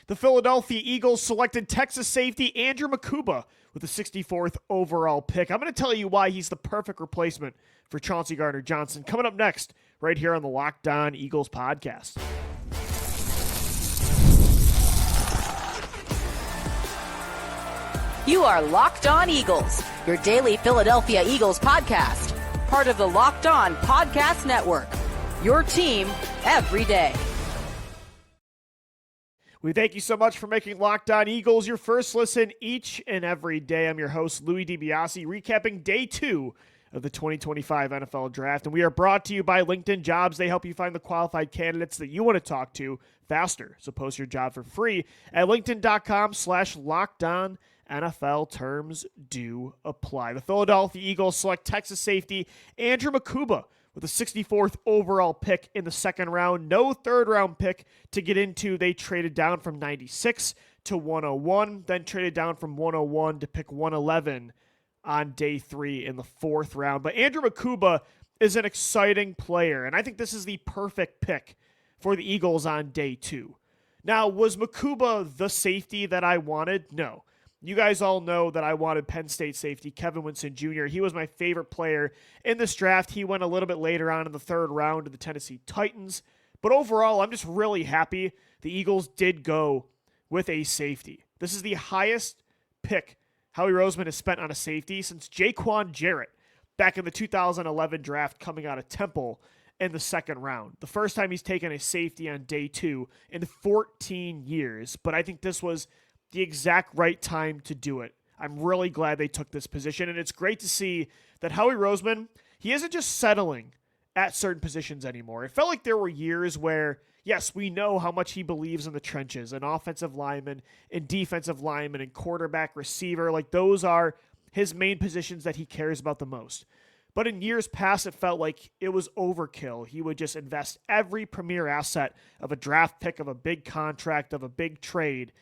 The Philadelphia Eagles selected Texas safety Andrew Mukuba with the 64th overall pick. I'm going to tell you why he's the perfect replacement for Chauncey Gardner-Johnson. Coming up next, right here on the Locked On Eagles podcast. You are Locked On Eagles, your daily Philadelphia Eagles podcast. Part of the Locked On Podcast Network, your team every day. We thank you so much for making Locked On Eagles your first listen each and every day. I'm your host, Louis DiBiase, recapping day 2 of the 2025 NFL Draft. And we are brought to you by LinkedIn Jobs. They help you find the qualified candidates that you want to talk to faster. So post your job for free at linkedin.com/lockedon. NFL terms do apply. The Philadelphia Eagles select Texas safety Andrew Mukuba with the 64th overall pick in the second round. No third-round pick to get into. They traded down from 96 to 101, then traded down from 101 to pick 111 on day 3 in the 4th round. But Andrew Mukuba is an exciting player, and I think this is the perfect pick for the Eagles on day 2. Now, was Mukuba the safety that I wanted? No. You guys all know that I wanted Penn State safety Kevin Winston Jr. He was my favorite player in this draft. He went a little bit later on in the 3rd round to the Tennessee Titans. But overall, I'm just really happy the Eagles did go with a safety. This is the highest pick Howie Roseman has spent on a safety since Jaquan Jarrett back in the 2011 draft coming out of Temple in the 2nd round. The first time he's taken a safety on day 2 in 14 years. But I think this was the exact right time to do it. I'm really glad they took this position, and it's great to see that Howie Roseman, he isn't just settling at certain positions anymore. It felt like there were years where, yes, we know how much he believes in the trenches, and offensive lineman, and defensive lineman, and quarterback, receiver. Like, those are his main positions that he cares about the most. But in years past, it felt like it was overkill. He would just invest every premier asset of a draft pick, of a big contract, of a big trade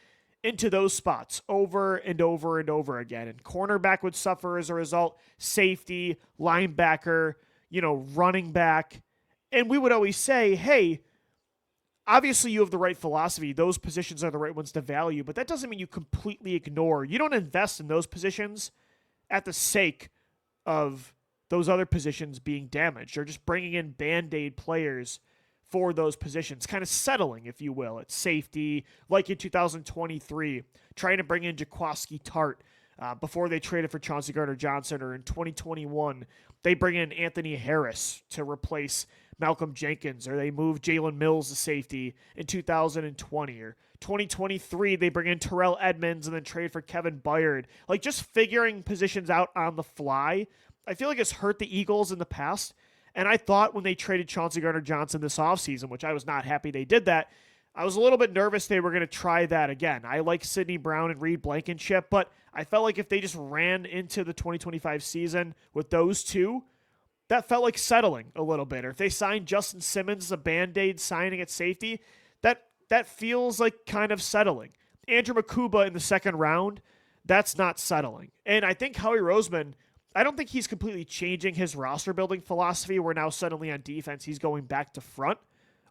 into those spots over and over and over again. And cornerback would suffer as a result, safety, linebacker, running back. And we would always say, hey, obviously you have the right philosophy. Those positions are the right ones to value, but that doesn't mean you completely ignore. You don't invest in those positions at the sake of those other positions being damaged or just bringing in Band-Aid players for those positions, kind of settling, if you will, at safety, like in 2023, trying to bring in Jaquiski Tartt before they traded for Chauncey Gardner-Johnson, or in 2021, they bring in Anthony Harris to replace Malcolm Jenkins, or they move Jalen Mills to safety in 2020, or 2023, they bring in Terrell Edmonds and then trade for Kevin Byard. Like, just figuring positions out on the fly, I feel like it's hurt the Eagles in the past. And I thought when they traded Chauncey Gardner-Johnson this offseason, which I was not happy they did that, I was a little bit nervous they were going to try that again. I like Sidney Brown and Reed Blankenship, but I felt like if they just ran into the 2025 season with those two, that felt like settling a little bit. Or if they signed Justin Simmons as a Band-Aid signing at safety, that feels like kind of settling. Andrew Mukuba in the 2nd round, that's not settling. And I think Howie Roseman, I don't think he's completely changing his roster building philosophy where now suddenly on defense he's going back to front.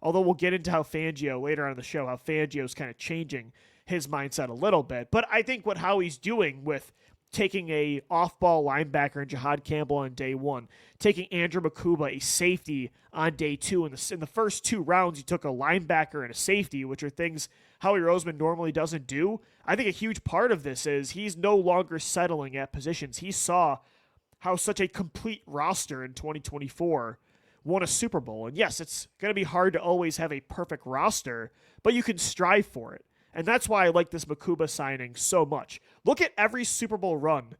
Although we'll get into how Fangio, later on in the show, how Fangio's kind of changing his mindset a little bit. But I think what Howie's doing with taking a off-ball linebacker in Jihad Campbell on day 1, taking Andrew Mukuba, a safety, on day 2. In the first 2 rounds, he took a linebacker and a safety, which are things Howie Roseman normally doesn't do. I think a huge part of this is he's no longer settling at positions. He saw how such a complete roster in 2024 won a Super Bowl. And yes, it's going to be hard to always have a perfect roster, but you can strive for it. And that's why I like this Mukuba signing so much. Look at every Super Bowl run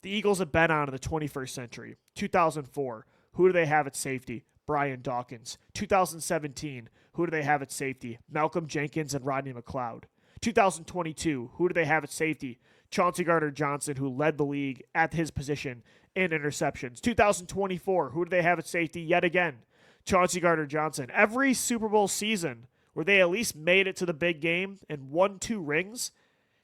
the Eagles have been on in the 21st century. 2004, who do they have at safety? Brian Dawkins. 2017, who do they have at safety? Malcolm Jenkins and Rodney McLeod. 2022, who do they have at safety? Chauncey Gardner-Johnson, who led the league at his position in interceptions. 2024, who do they have at safety yet again? Chauncey Gardner-Johnson. Every Super Bowl season where they at least made it to the big game and won 2 rings,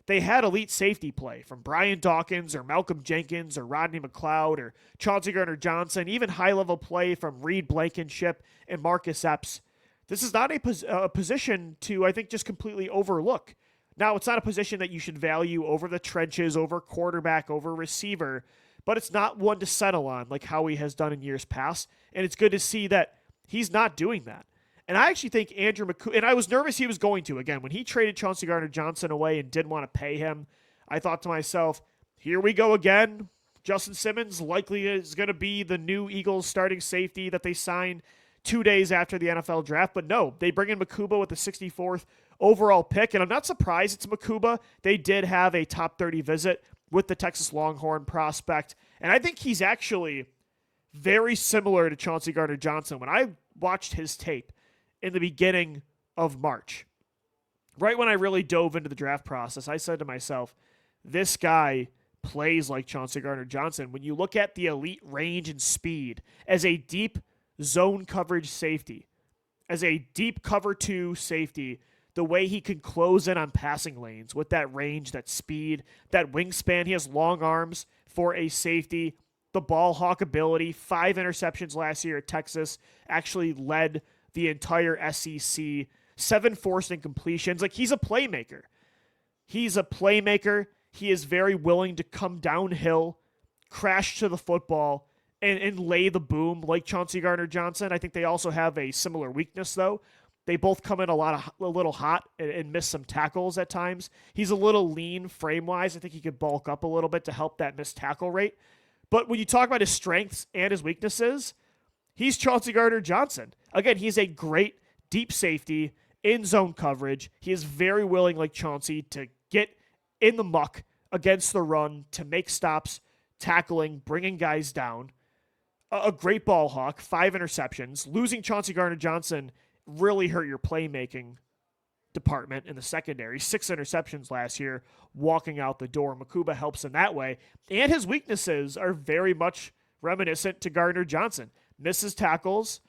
they had elite safety play from Brian Dawkins or Malcolm Jenkins or Rodney McLeod or Chauncey Gardner-Johnson, even high-level play from Reed Blankenship and Marcus Epps. This is not a position to, I think, just completely overlook. Now, it's not a position that you should value over the trenches, over quarterback, over receiver, but it's not one to settle on like Howie has done in years past. And it's good to see that he's not doing that. And I actually think Andrew Mukuba, and I was nervous he was going to. Again, when he traded Chauncey Gardner-Johnson away and didn't want to pay him, I thought to myself, here we go again. Justin Simmons likely is going to be the new Eagles starting safety that they signed 2 days after the NFL draft. But no, they bring in Mukuba with the 64th overall pick. And I'm not surprised it's Mukuba. They did have a top 30 visit with the Texas Longhorn prospect. And I think he's actually very similar to Chauncey Gardner-Johnson. When I watched his tape in the beginning of March, right when I really dove into the draft process, I said to myself, this guy plays like Chauncey Gardner-Johnson. When you look at the elite range and speed as a deep zone coverage safety, as a deep cover 2 safety, the way he can close in on passing lanes with that range, that speed, that wingspan. He has long arms for a safety. The ball hawk ability, 5 interceptions last year at Texas, actually led the entire SEC, 7 forced incompletions. Like, he's a playmaker. He's a playmaker. He is very willing to come downhill, crash to the football, and lay the boom like Chauncey Gardner-Johnson. I think they also have a similar weakness, though. They both come in a little hot and miss some tackles at times. He's a little lean frame-wise. I think he could bulk up a little bit to help that missed tackle rate. But when you talk about his strengths and his weaknesses, he's Chauncey Gardner-Johnson. Again, he's a great deep safety in zone coverage. He is very willing, like Chauncey, to get in the muck against the run, to make stops, tackling, bringing guys down. A great ball hawk, 5 interceptions. Losing Chauncey Gardner-Johnson really hurt your playmaking department in the secondary. 6 interceptions last year, walking out the door. Mukuba helps in that way. And his weaknesses are very much reminiscent to Gardner-Johnson. Misses tackles.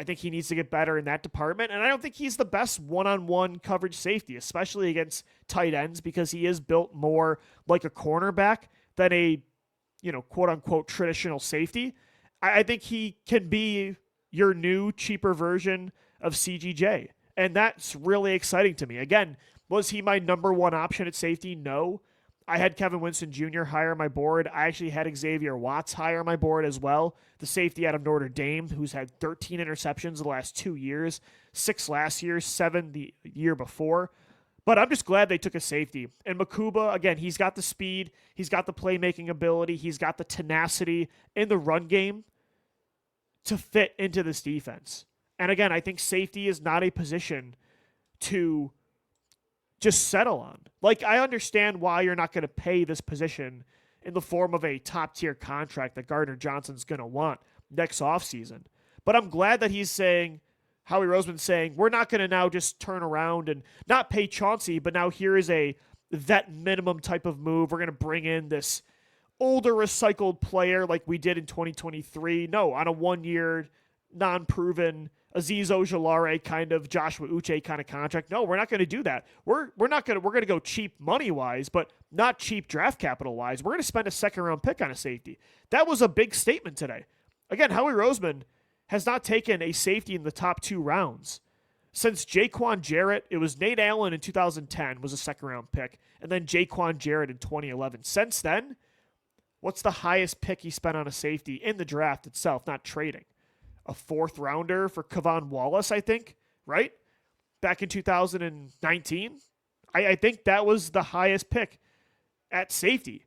I think he needs to get better in that department. And I don't think he's the best one-on-one coverage safety, especially against tight ends, because he is built more like a cornerback than a, quote-unquote traditional safety. I think he can be your new, cheaper version of CGJ. And that's really exciting to me. Again, was he my number one option at safety? No. I had Kevin Winston Jr. higher on my board. I actually had Xavier Watts higher on my board as well. The safety out of Notre Dame, who's had 13 interceptions the last 2 years, 6 last year, 7 the year before. But I'm just glad they took a safety. And Mukuba, again, he's got the speed. He's got the playmaking ability. He's got the tenacity in the run game to fit into this defense. And again, I think safety is not a position to just settle on. Like, I understand why you're not going to pay this position in the form of a top-tier contract that Gardner-Johnson's going to want next offseason. But I'm glad that he's saying, Howie Roseman saying, we're not going to now just turn around and not pay Chauncey, but now here is a vet minimum type of move. We're going to bring in this older recycled player like we did in 2023. No, on a 1-year, non-proven Azeez Ojulari kind of Joshua Uche kind of contract. No, we're not going to do that. We're going to go cheap money-wise, but not cheap draft capital-wise. We're going to spend a second-round pick on a safety. That was a big statement today. Again, Howie Roseman has not taken a safety in the top 2 rounds. Since Jaquan Jarrett, it was Nate Allen in 2010 was a second-round pick, and then Jaquan Jarrett in 2011. Since then, what's the highest pick he spent on a safety in the draft itself, not trading? A 4th rounder for Kevon Wallace, I think, right? Back in 2019. I think that was the highest pick at safety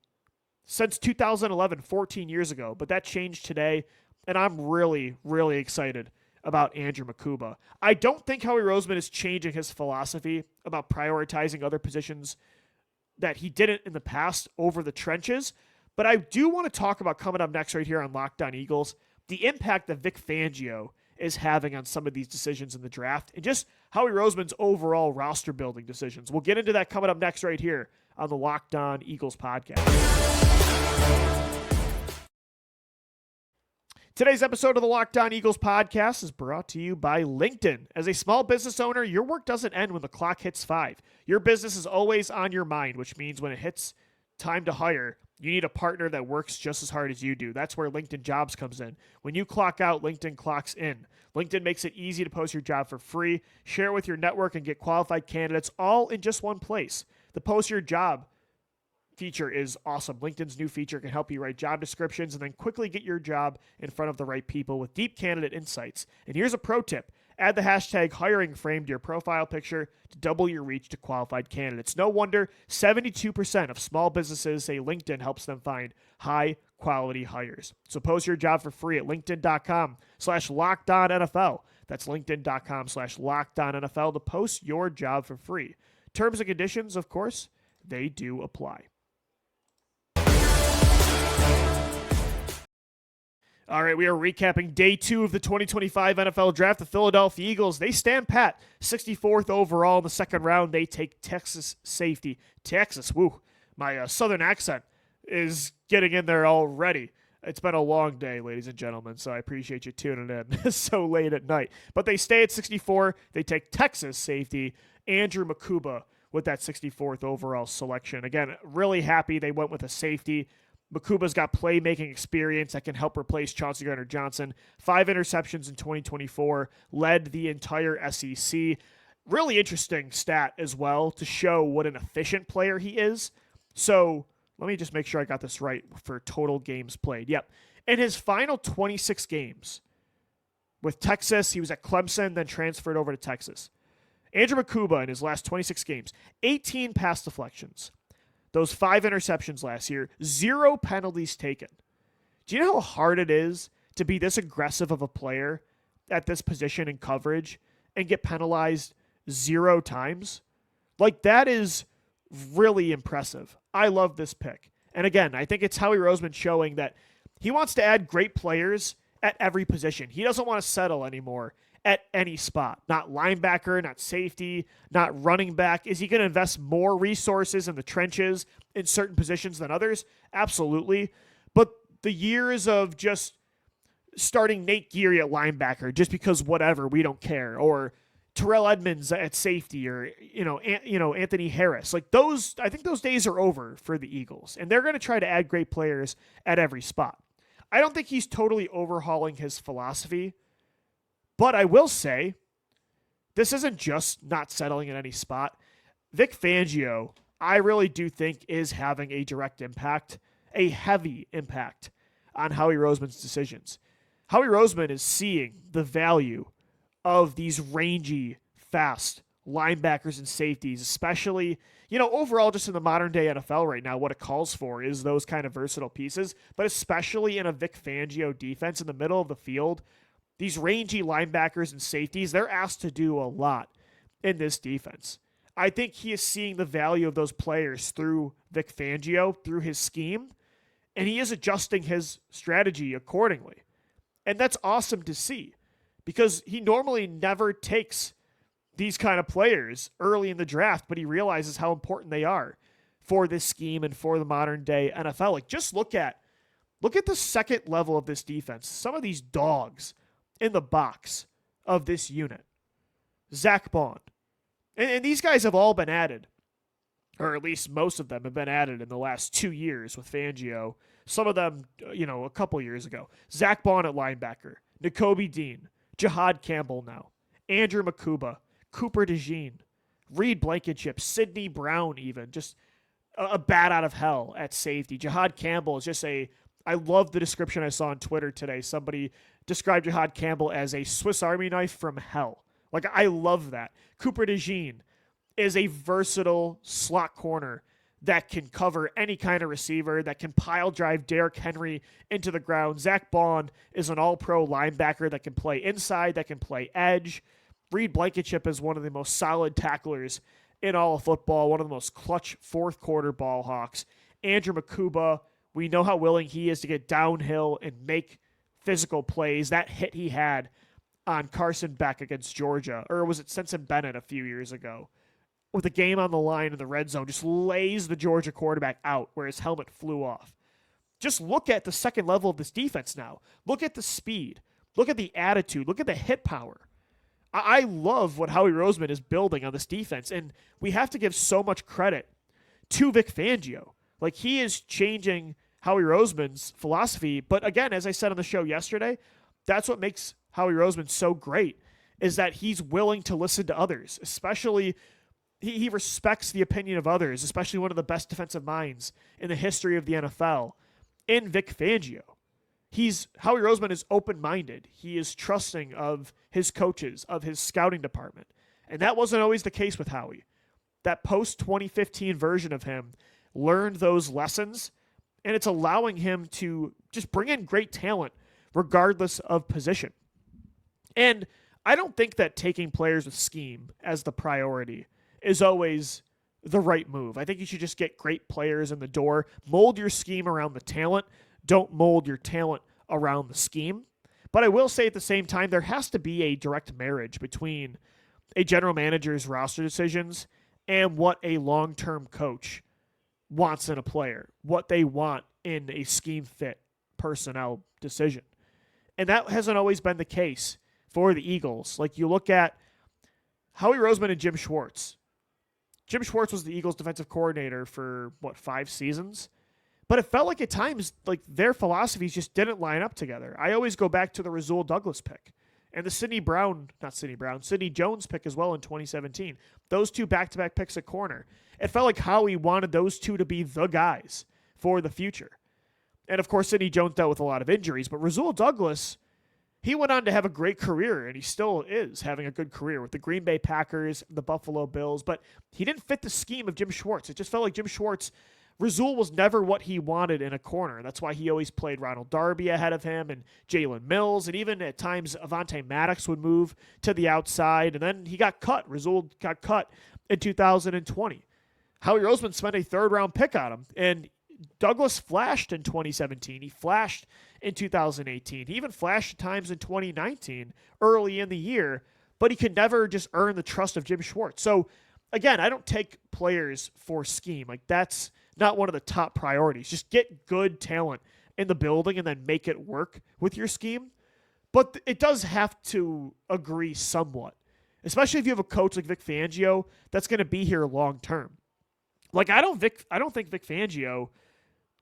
since 2011, 14 years ago. But that changed today, and I'm really, really excited about Andrew Mukuba. I don't think Howie Roseman is changing his philosophy about prioritizing other positions that he didn't in the past over the trenches. But I do want to talk about, coming up next right here on Locked On Eagles, the impact that Vic Fangio is having on some of these decisions in the draft and just Howie Roseman's overall roster building decisions. We'll get into that coming up next right here on the Locked On Eagles podcast. Today's episode of the Locked On Eagles podcast is brought to you by LinkedIn. As a small business owner, your work doesn't end when the clock hits 5. Your business is always on your mind, which means when it hits time to hire, you need a partner that works just as hard as you do. That's where LinkedIn Jobs comes in. When you clock out, LinkedIn clocks in. LinkedIn makes it easy to post your job for free, share it with your network, and get qualified candidates all in just one place. The Post Your Job feature is awesome. LinkedIn's new feature can help you write job descriptions and then quickly get your job in front of the right people with deep candidate insights. And here's a pro tip. Add the hashtag hiring frame to your profile picture to double your reach to qualified candidates. No wonder 72% of small businesses say LinkedIn helps them find high quality hires. So post your job for free at linkedin.com/LockedOnNFL. That's linkedin.com/LockedOnNFL to post your job for free. Terms and conditions, of course, they do apply. All right, we are recapping day 2 of the 2025 NFL Draft. The Philadelphia Eagles, they stand pat. 64th overall in the second round. They take Texas safety. Texas, woo. My southern accent is getting in there already. It's been a long day, ladies and gentlemen, so I appreciate you tuning in so late at night. But they stay at 64. They take Texas safety, Andrew Mukuba, with that 64th overall selection. Again, really happy they went with a safety. Mukuba's got playmaking experience that can help replace Chauncey Gardner-Johnson. 5 interceptions in 2024, led the entire SEC. Really interesting stat as well to show what an efficient player he is. So let me just make sure I got this right for total games played. Yep. In his final 26 games with Texas, he was at Clemson, then transferred over to Texas. Andrew Mukuba in his last 26 games, 18 pass deflections. Those 5 interceptions last year, 0 penalties taken. Do you know how hard it is to be this aggressive of a player at this position in coverage and get penalized 0 times? Like, that is really impressive. I love this pick. And again, I think it's Howie Roseman showing that he wants to add great players at every position. He doesn't want to settle anymore at any spot. Not linebacker, not safety, not running back. Is he going to invest more resources in the trenches in certain positions than others? Absolutely. But the years of just starting Nate Geary at linebacker just because whatever, we don't care, or Terrell Edmonds at safety, or Anthony Harris, like those, I think those days are over for the Eagles, and they're going to try to add great players at every spot. I don't think he's totally overhauling his philosophy. But I will say, this isn't just not settling in any spot. Vic Fangio, I really do think, is having a direct impact, a heavy impact on Howie Roseman's decisions. Howie Roseman is seeing the value of these rangy, fast linebackers and safeties, especially, overall just in the modern day NFL right now, what it calls for is those kind of versatile pieces, but especially in a Vic Fangio defense in the middle of the field. These rangy linebackers and safeties, they're asked to do a lot in this defense. I think he is seeing the value of those players through Vic Fangio, through his scheme, and he is adjusting his strategy accordingly. And that's awesome to see because he normally never takes these kind of players early in the draft, but he realizes how important they are for this scheme and for the modern day NFL. Like, just look at the second level of this defense. Some of these dogs in the box of this unit. Zach Bond. And these guys have all been added, or at least most of them have been added in the last 2 years with Fangio. Some of them, a couple years ago. Zach Bond at linebacker. Nakobe Dean. Jihad Campbell now. Andrew Mukuba. Cooper DeJean. Reed Blankenship. Sidney Brown even. Just a bat out of hell at safety. Jihad Campbell is just I love the description I saw on Twitter today. Somebody described Jihad Campbell as a Swiss Army knife from hell. Like, I love that. Cooper DeJean is a versatile slot corner that can cover any kind of receiver, that can pile drive Derrick Henry into the ground. Zach Bond is an all-pro linebacker that can play inside, that can play edge. Reed Blankenship is one of the most solid tacklers in all of football, one of the most clutch fourth quarter ball hawks. Andrew Mukuba, we know how willing he is to get downhill and make physical plays. That hit he had on Carson Beck against Georgia, or was it Stetson Bennett a few years ago, with the game on the line in the red zone, just lays the Georgia quarterback out where his helmet flew off. Just look at the second level of this defense now. Look at the speed. Look at the attitude. Look at the hit power. I love what Howie Roseman is building on this defense, and we have to give so much credit to Vic Fangio. Like, he is changing Howie Roseman's philosophy. But again, as I said on the show yesterday, that's what makes Howie Roseman so great, is that he's willing to listen to others, especially he respects the opinion of others, especially one of the best defensive minds in the history of the NFL, in Vic Fangio. Howie Roseman is open-minded. He is trusting of his coaches, of his scouting department. And that wasn't always the case with Howie. That post-2015 version of him learned those lessons, and it's allowing him to just bring in great talent regardless of position. And I don't think that taking players with scheme as the priority is always the right move. I think you should just get great players in the door, mold your scheme around the talent, don't mold your talent around the scheme. But I will say at the same time, there has to be a direct marriage between a general manager's roster decisions and what a long-term coach wants in a player, what they want in a scheme fit personnel decision. And that hasn't always been the case for the Eagles. Like, you look at Howie Roseman and Jim Schwartz. Jim Schwartz was the Eagles defensive coordinator for, 5 seasons? But it felt like at times, like, their philosophies just didn't line up together. I always go back to the Rasul Douglas pick and the Sidney Jones pick as well in 2017. Those two back-to-back picks at corner. It felt like Howie wanted those two to be the guys for the future. And, of course, Sidney Jones dealt with a lot of injuries, but Rasul Douglas, he went on to have a great career, and he still is having a good career with the Green Bay Packers, the Buffalo Bills, but he didn't fit the scheme of Jim Schwartz. It just felt like Jim Schwartz, Rasul was never what he wanted in a corner. That's why he always played Ronald Darby ahead of him and Jalen Mills, and even at times Avonte Maddox would move to the outside, and then he got cut. Rasul got cut in 2020. Howie Roseman spent a third-round pick on him, and Douglas flashed in 2017. He flashed in 2018. He even flashed at times in 2019, early in the year, but he could never just earn the trust of Jim Schwartz. So, again, I don't take players for scheme. Like, that's not one of the top priorities. Just get good talent in the building and then make it work with your scheme. But it does have to agree somewhat, especially if you have a coach like Vic Fangio that's going to be here long term. Like, I don't think Vic Fangio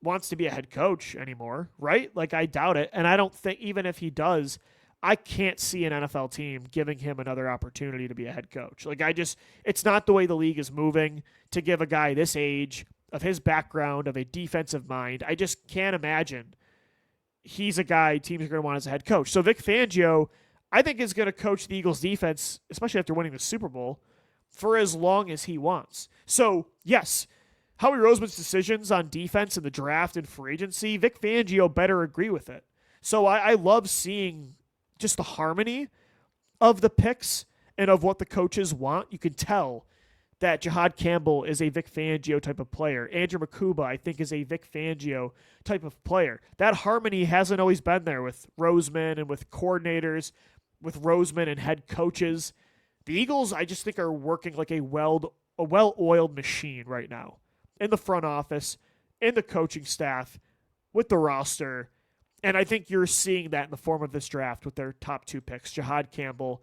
wants to be a head coach anymore, right? Like, I doubt it. And I don't think, even if he does, I can't see an NFL team giving him another opportunity to be a head coach. Like, it's not the way the league is moving to give a guy this age, of his background, of a defensive mind. I just can't imagine he's a guy teams are going to want as a head coach. So Vic Fangio, I think, is going to coach the Eagles defense, especially after winning the Super Bowl, for as long as he wants. So, yes, Howie Roseman's decisions on defense in the draft and free agency, Vic Fangio better agree with it. So I love seeing just the harmony of the picks and of what the coaches want. You can tell that Jihad Campbell is a Vic Fangio type of player. Andrew Mukuba, I think, is a Vic Fangio type of player. That harmony hasn't always been there with Roseman and with coordinators, with Roseman and head coaches. The Eagles, I just think, are working like a well-oiled machine right now. In the front office, in the coaching staff, with the roster. And I think you're seeing that in the form of this draft with their top 2 picks, Jihad Campbell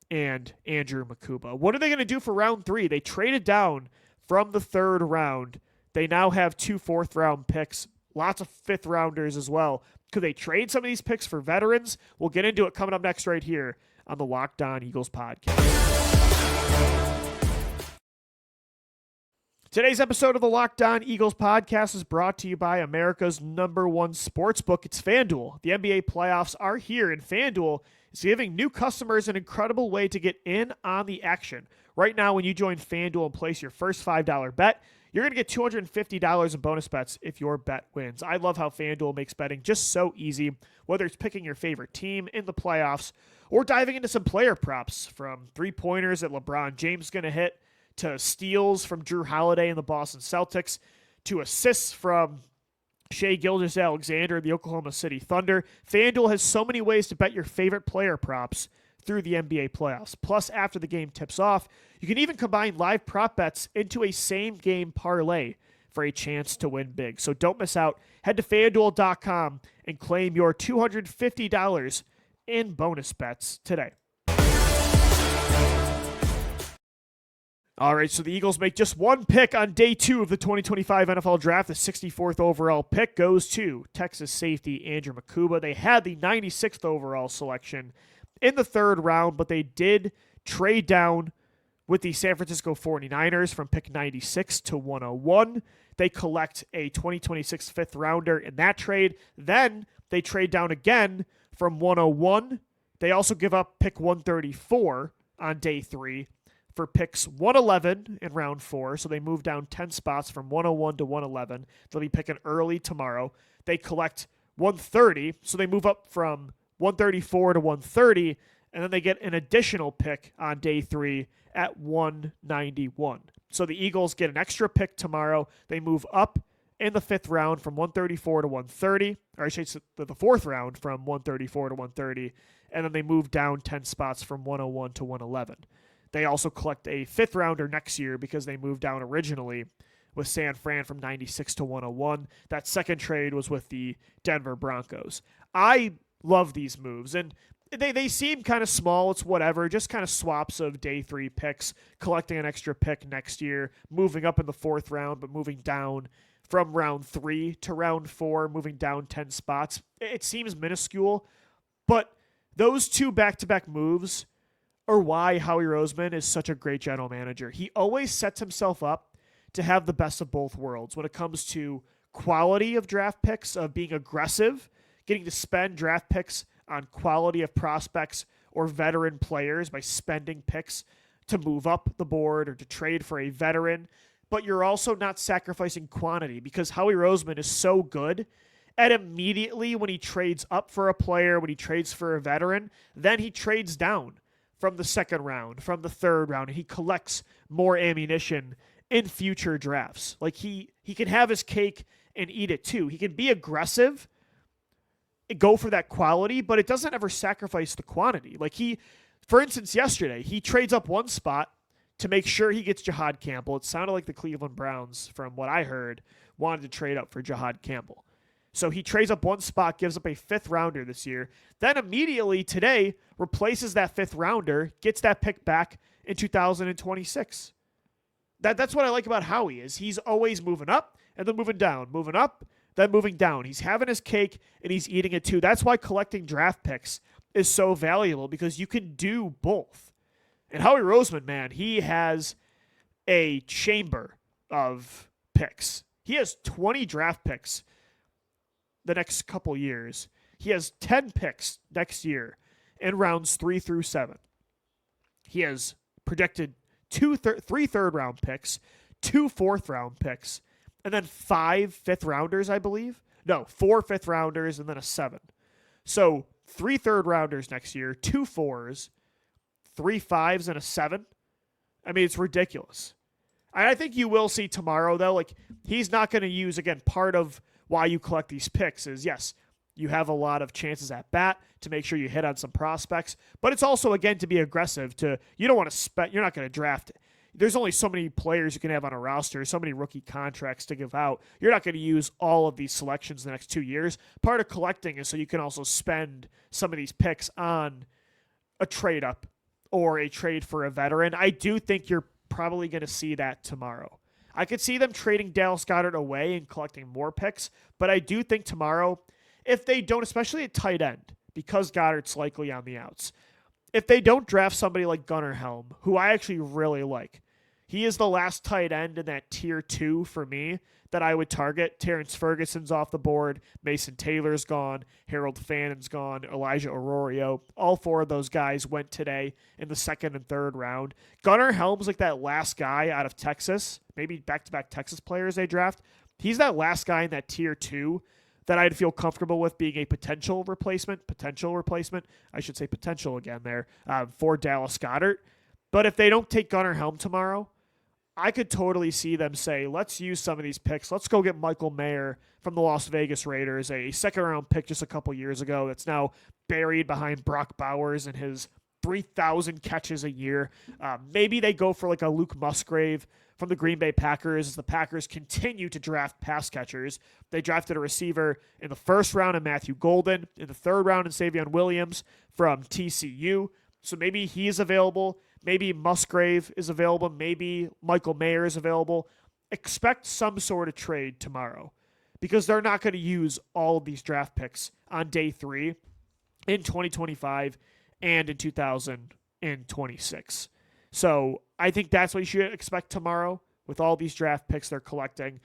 and Andrew Mukuba. What are they going to do for round 3? They traded down from the 3rd round. They now have 2 4th-round picks, lots of 5th-rounders as well. Could they trade some of these picks for veterans? We'll get into it coming up next right here on the Locked On Eagles podcast. Today's episode of the Locked On Eagles podcast is brought to you by America's #1 sportsbook. It's FanDuel. The NBA playoffs are here, and FanDuel is giving new customers an incredible way to get in on the action. Right now, when you join FanDuel and place your first $5 bet, you're going to get $250 in bonus bets if your bet wins. I love how FanDuel makes betting just so easy, whether it's picking your favorite team in the playoffs or diving into some player props, from three-pointers that LeBron James is going to hit, to steals from Drew Holiday and the Boston Celtics, to assists from Shai Gilgeous-Alexander and the Oklahoma City Thunder. FanDuel has so many ways to bet your favorite player props through the NBA playoffs. Plus, after the game tips off, you can even combine live prop bets into a same-game parlay for a chance to win big. So don't miss out. Head to FanDuel.com and claim your $250 in bonus bets today. All right, so the Eagles make just one pick on day 2 of the 2025 NFL Draft. The 64th overall pick goes to Texas safety Andrew Mukuba. They had the 96th overall selection in the 3rd round, but they did trade down with the San Francisco 49ers from pick 96 to 101. They collect a 2026 fifth rounder in that trade. Then they trade down again from 101. They also give up pick 134 on day 3 for picks 111 in round 4. So they move down 10 spots from 101 to 111. They'll be picking early tomorrow. They collect 130. So they move up from 134 to 130. And then they get an additional pick on day 3 at 191. So the Eagles get an extra pick tomorrow. They move up in the 5th round from 134 to 130. Or I should say the 4th round from 134 to 130. And then they move down 10 spots from 101 to 111. They also collect a 5th rounder next year because they moved down originally with San Fran from 96 to 101. That second trade was with the Denver Broncos. I love these moves, and they seem kind of small. It's whatever, just kind of swaps of day 3 picks, collecting an extra pick next year, moving up in the 4th round, but moving down from round 3 to round 4, moving down 10 spots. It seems minuscule, but those 2 back-to-back moves are why Howie Roseman is such a great general manager. He always sets himself up to have the best of both worlds when it comes to quality of draft picks, of being aggressive, getting to spend draft picks on quality of prospects or veteran players by spending picks to move up the board or to trade for a veteran. But you're also not sacrificing quantity because Howie Roseman is so good at immediately when he trades up for a player, when he trades for a veteran, then he trades down from the 2nd round, from the 3rd round, and he collects more ammunition in future drafts. Like he can have his cake and eat it too. He can be aggressive, go for that quality, but it doesn't ever sacrifice the quantity. Like for instance, yesterday, he trades up 1 spot to make sure he gets Jahad Campbell. It sounded like the Cleveland Browns, from what I heard, wanted to trade up for Jahad Campbell. So he trades up 1 spot, gives up a 5th rounder this year, then immediately today replaces that 5th rounder, gets that pick back in 2026. That's what I like about Howie, is he's always moving up and then moving down, moving up, then moving down. He's having his cake and he's eating it too. That's why collecting draft picks is so valuable, because you can do both. And Howie Roseman, man, he has a chamber of picks. He has 20 draft picks the next couple years. He has 10 picks next year in rounds 3 through 7. He has projected 3 3rd round picks, 2 4th round picks, and then 5 5th rounders, I believe. No, 4 5th rounders and then a 7. So 3 3rd rounders next year, 2 4s, 3 5s, and a 7. I mean, it's ridiculous. I think you will see tomorrow, though, like, he's not going to use, again, part of why you collect these picks is, yes, you have a lot of chances at bat to make sure you hit on some prospects, but it's also, again, to be aggressive. You don't want to spend, you're not going to draft. There's only so many players you can have on a roster, so many rookie contracts to give out. You're not going to use all of these selections in the next 2 years. Part of collecting is so you can also spend some of these picks on a trade up or a trade for a veteran. I do think you're probably going to see that tomorrow. I could see them trading Dallas Goedert away and collecting more picks, but I do think tomorrow, if they don't, especially at tight end, because Goddard's likely on the outs, if they don't draft somebody like Gunnar Helm, who I actually really like, he is the last tight end in that tier 2 for me that I would target. Terrence Ferguson's off the board. Mason Taylor's gone. Harold Fannon's gone. Elijah Arroyo. All 4 of those guys went today in the 2nd and 3rd round. Gunnar Helm's like that last guy out of Texas, maybe back-to-back Texas players they draft. He's that last guy in that tier 2 that I'd feel comfortable with being a potential replacement, I should say potential again there, for Dallas Goedert. But if they don't take Gunnar Helm tomorrow, I could totally see them say, let's use some of these picks. Let's go get Michael Mayer from the Las Vegas Raiders, a 2nd-round pick just a couple years ago that's now buried behind Brock Bowers and his 3,000 catches a year. Maybe they go for like a Luke Musgrave from the Green Bay Packers as the Packers continue to draft pass catchers. They drafted a receiver in the 1st round in Matthew Golden, in the 3rd round in Savion Williams from TCU. So maybe he's available. Maybe Musgrave is available. Maybe Michael Mayer is available. Expect some sort of trade tomorrow because they're not going to use all of these draft picks on day 3 in 2025 and in 2026. So I think that's what you should expect tomorrow with all these draft picks they're collecting.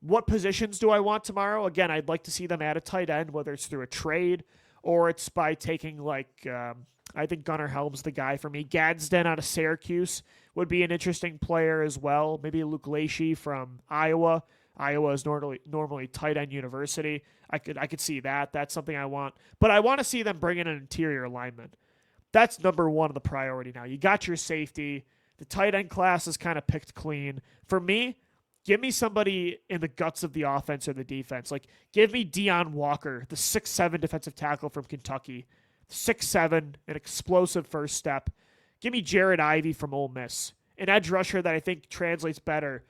What positions do I want tomorrow? Again, I'd like to see them add a tight end, whether it's through a trade or it's by taking I think Gunnar Helm's the guy for me. Gadsden out of Syracuse would be an interesting player as well. Maybe Luke Lachey from Iowa. Iowa is normally tight end university. I could see that. That's something I want. But I want to see them bring in an interior lineman. That's number one of the priority now. You got your safety. The tight end class is kind of picked clean. For me, give me somebody in the guts of the offense or the defense. Like, give me Deion Walker, the 6'7" defensive tackle from Kentucky. 6'7", an explosive first step. Give me Jared Ivey from Ole Miss, an edge rusher that I think translates better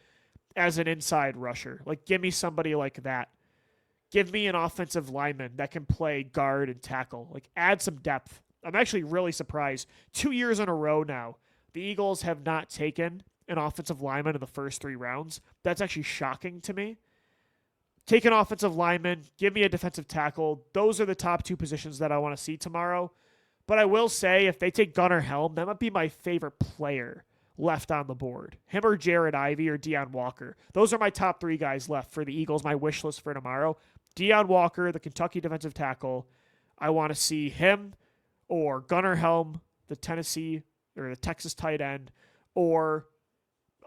as an inside rusher. Like, give me somebody like that. Give me an offensive lineman that can play guard and tackle. Like, add some depth. I'm actually really surprised. 2 years in a row now, the Eagles have not taken an offensive lineman in the first 3 rounds. That's actually shocking to me. Take an offensive lineman, give me a defensive tackle. Those are the top 2 positions that I want to see tomorrow. But I will say, if they take Gunnar Helm, that might be my favorite player left on the board. Him or Jared Ivey or Deion Walker. Those are my top 3 guys left for the Eagles, my wish list for tomorrow. Deion Walker, the Kentucky defensive tackle. I want to see him or Gunnar Helm, the Tennessee or the Texas tight end, or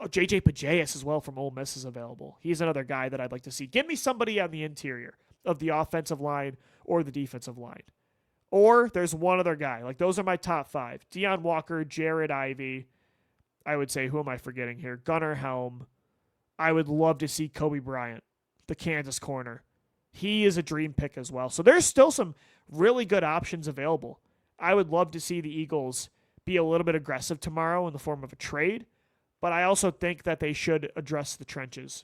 JJ Pajeas as well from Ole Miss is available. He's another guy that I'd like to see. Give me somebody on the interior of the offensive line or the defensive line. Or there's one other guy. Like, those are my top 5. Deion Walker, Jared Ivey. I would say, who am I forgetting here? Gunnar Helm. I would love to see Kobe Bryant, the Kansas corner. He is a dream pick as well. So there's still some really good options available. I would love to see the Eagles be a little bit aggressive tomorrow in the form of a trade. But I also think that they should address the trenches.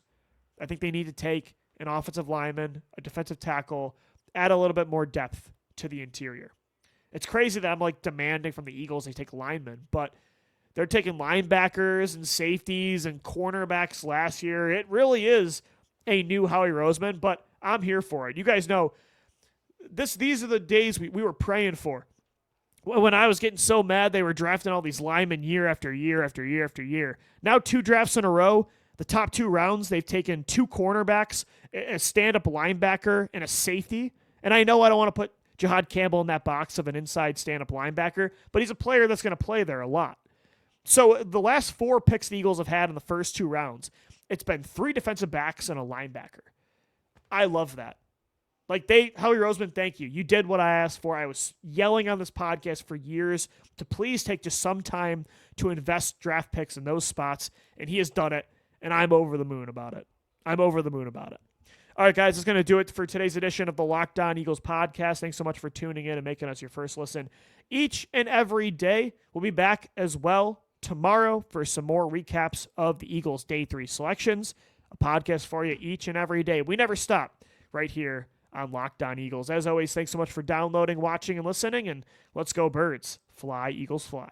I think they need to take an offensive lineman, a defensive tackle, add a little bit more depth to the interior. It's crazy that I'm demanding from the Eagles they take linemen, but they're taking linebackers and safeties and cornerbacks last year. It really is a new Howie Roseman, but I'm here for it. You guys know these are the days we were praying for. When I was getting so mad they were drafting all these linemen year after year after year after year. Now 2 drafts in a row, the top 2 rounds, they've taken 2 cornerbacks, a stand-up linebacker, and a safety. And I know I don't want to put Jihad Campbell in that box of an inside stand-up linebacker, but he's a player that's going to play there a lot. So the last 4 picks the Eagles have had in the first 2 rounds, it's been 3 defensive backs and a linebacker. I love that. Howie Roseman, thank you. You did what I asked for. I was yelling on this podcast for years to please take just some time to invest draft picks in those spots, and he has done it, and I'm over the moon about it. All right, guys, that's going to do it for today's edition of the Locked On Eagles podcast. Thanks so much for tuning in and making us your first listen each and every day. We'll be back as well tomorrow for some more recaps of the Eagles' Day 3 selections, a podcast for you each and every day. We never stop right here on Locked On Eagles. As always, thanks so much for downloading, watching, and listening, and let's go Birds. Fly, Eagles, fly.